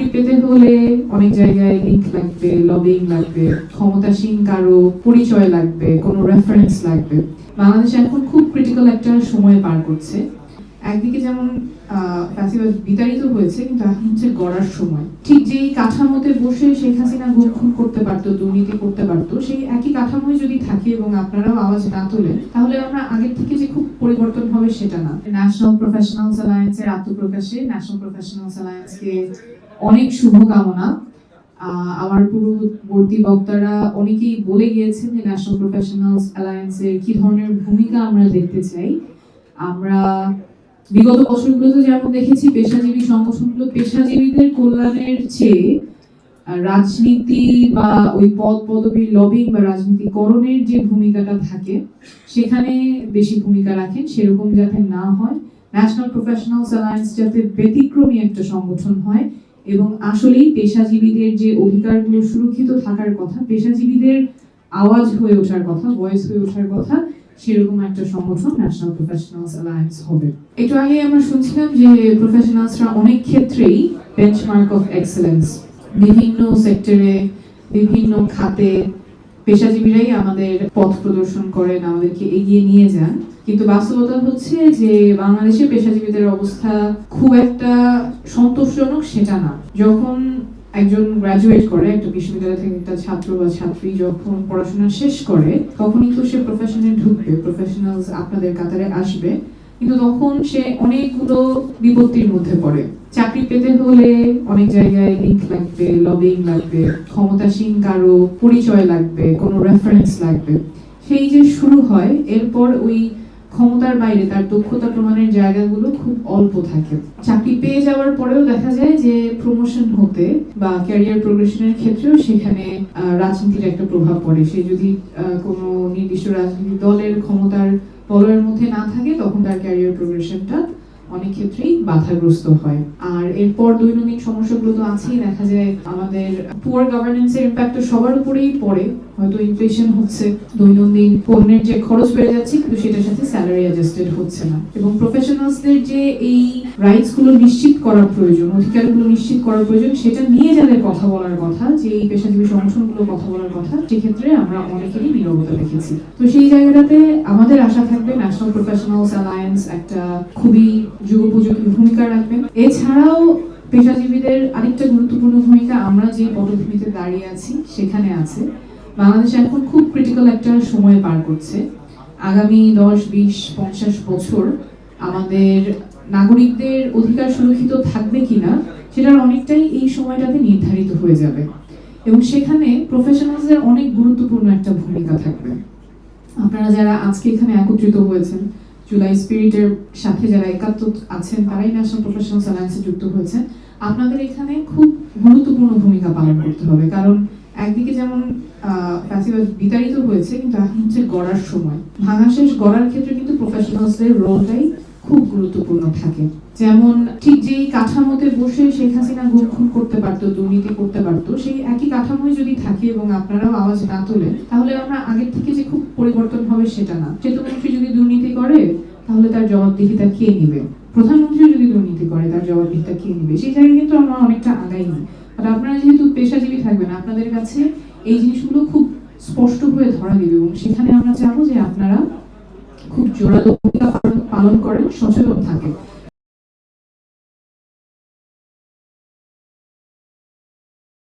চাকরি পেতে হলে অনেক জায়গায় লিংক লাগবে, লবিং লাগবে, ক্ষমতাসীন কারো পরিচয় লাগবে, কোনো রেফারেন্স লাগবে। বাংলাদেশ এখন খুব ক্রিটিক্যাল একটা সময় পার করছে। একদিকে যেমন ফ্যাসিবাদ বিতাড়িত হয়েছে, কিন্তু এখন হচ্ছে গড়ার সময়। ঠিক যেই কাঠামোতে বসে শেখ হাসিনা গুম করতে পারতো, দুর্নীতি করতে পারতো, সেই একই কাঠামোই যদি থাকে এবং আপনারাও আওয়াজ না তোলেন, তাহলে আমরা আগের থেকে যে খুব পরিবর্তন হবে সেটা না। ন্যাশনাল প্রফেশনালস অ্যালায়েন্সের আত্মপ্রকাশে ন্যাশনাল প্রফেশনালস অ্যালায়েন্সকে অনেক শুভকামনা। আমার পূর্ববর্তী বক্তারা অনেকেই বলে গিয়েছেন যে ন্যাশনাল প্রফেশনালস অ্যালায়েন্সের কি ধরনের ভূমিকা আমরা দেখতে চাই। আমরা বিগত বছরগুলোতে যেমন দেখেছি, পেশাজীবী সংগঠনগুলো পেশাজীবীদের কল্যাণের চেয়ে রাজনীতি বা ওই পদ পদবীর লবিং বা রাজনীতিকরণের যে ভূমিকাটা থাকে সেখানে বেশি ভূমিকা রাখেন। সেরকম যাতে না হয়, ন্যাশনাল প্রফেশনালস অ্যালায়েন্স যাতে ব্যতিক্রমী একটা সংগঠন হয় এবং আসলেই পেশাজীবীদের যে অধিকারগুলো সুরক্ষিত থাকার কথা, পেশাজীবীদের আওয়াজ হয়ে ওঠার কথা, ভয়েস হয়ে ওঠার কথা, সেরকম একটা সংগঠন ন্যাশনাল প্রফেশনালস অ্যালায়েন্স হবে। একটু আগে আমরা শুনছিলাম যে প্রফেশনালসরা অনেক ক্ষেত্রেই বেঞ্চমার্ক অফ এক্সেলেন্স, বিভিন্ন সেক্টরে বিভিন্ন খাতে পেশাজীবীরাই আমাদের পথ প্রদর্শন করেন, আমাদেরকে এগিয়ে নিয়ে যান। কিন্তু বাস্তবতা হচ্ছে যে বাংলাদেশের পেশাজীবীদের অবস্থা খুব একটা সন্তোষজনক সেটা না। যখন একজন গ্রাজুয়েট করে, একটা বিশ্ববিদ্যালয় থেকে একটা ছাত্র বা ছাত্রী যখন পড়াশোনা শেষ করে, তখনই তো সে প্রফেশনে ঢুকবে, প্রফেশনালস আপনাদের কাতারে আসবে, কিন্তু তখন সে অনেকগুলো বিপত্তির মধ্যে পড়ে। চাকরি পেতে হলে অনেক জায়গায় লিংক লাগবে, লবিং লাগবে, ক্ষমতাসীন কারো পরিচয় লাগবে, কোনো রেফারেন্স লাগবে। সেই যে শুরু হয়, এরপর ওই ক্ষমতার বাইরে তার দক্ষতা প্রমাণের জায়গাগুলো খুব অল্প থাকে। চাকরি পেয়ে যাওয়ার পরেও দেখা যায় যে প্রমোশন হতে বা ক্যারিয়ার প্রোগ্রেশনের ক্ষেত্রেও সেখানে রাজনীতির একটা প্রভাব পড়ে। সে যদি কোনো নির্দিষ্ট রাজনৈতিক দলের ক্ষমতার বলয়ের মধ্যে না থাকে, তখন তার ক্যারিয়ার প্রোগ্রেশনটা অনেক ক্ষেত্রেই বাধাগ্রস্ত হয়। আর এরপর দৈনন্দিন সমস্যাগুলো তো আছেই। দেখা যায় আমাদের পুয়ার গভর্নেন্সের ইম্প্যাক্ট তো সবার উপরেই পড়ে। হয়তো ইনফ্লেশন হচ্ছে, দৈনন্দিন পণ্যের যে খরচ বেড়ে যাচ্ছে, কিন্তু সেটার সাথে স্যালারি অ্যাডজাস্টেড হচ্ছে না। এবং প্রফেশনালসদের যে এই রাইটস গুলো নিশ্চিত করার প্রয়োজন, অধিকারগুলো নিশ্চিত করার প্রয়োজন, সেটা নিয়ে যাদের কথা বলার কথা, যে এই পেশাজীবী সংগঠনগুলো কথা বলার কথা, সেক্ষেত্রে আমরা অনেকেরই নীরবতা দেখেছি। তো সেই জায়গাটাতে আমাদের আশা থাকবে ন্যাশনাল প্রফেশনালস অ্যালায়েন্স একটা খুবই যুগোপযোগী ভূমিকা রাখবেন। এছাড়াও পেশাজীবীদের আরেকটা গুরুত্বপূর্ণ ভূমিকা আমরা যে পটভূমিতে দাঁড়িয়ে আছি সেখানে আছে। বাংলাদেশ এখন খুব ক্রিটিক্যাল একটা সময় পার করছে। আগামী 10, 20, 50 বছর আমাদের নাগরিকদের অধিকার সুরক্ষিত থাকবে কিনা সেটার অনেকটাই এই সময়টাতে নির্ধারিত হয়ে যাবে এবং সেখানে প্রফেশনালসদের অনেক গুরুত্বপূর্ণ একটা ভূমিকা থাকবে। আপনারা যারা আজকে এখানে একত্রিত হয়েছেন, জুলাই স্পিরিটের সাথে যারা একাত্ম আছেন, তারাই ন্যাশনাল প্রফেশনালস অ্যালায়েন্সে যুক্ত হয়েছেন। আপনাদের এখানে খুব গুরুত্বপূর্ণ ভূমিকা পালন করতে হবে, কারণ একদিকে যেমন ফ্যাসিবাদ বিতাড়িত হয়েছে, কিন্তু এখন হচ্ছে গড়ার সময়। ভাঙা শেষ গড়ার ক্ষেত্রে কিন্তু প্রফেশনালসদের রোলটাই খুব গুরুত্বপূর্ণ থাকে। যেমন ঠিক যেই কাঠামোতে বসে শেখ হাসিনা গুম করতে পারতো, দুর্নীতি করতে পারতো, সেই একই কাঠামোই যদি থাকে এবং আপনারাও আওয়াজ না তোলেন, তাহলে আমরা আগের থেকে যে খুব পরিবর্তন হবে সেটা না। সেতুমন্ত্রী যদি দুর্নীতি করে, তাহলে তার জবাবদিহিতা কে নিবে? প্রধানমন্ত্রী যদি দুর্নীতি করে, তার জবাবদিহিতা কে নিবে? সেই জায়গায় কিন্তু আমরা অনেকটা আগাইনি। আর আপনারা যেহেতু পেশাজীবী থাকবেন, আপনাদের কাছে এই জিনিসগুলো খুব স্পষ্ট হয়ে ধরা দিবে এবং সেখানে আমরা চাবো যে আপনারা খুব জোরালো ভূমিকা পালন করেন, সচেতন থাকেন।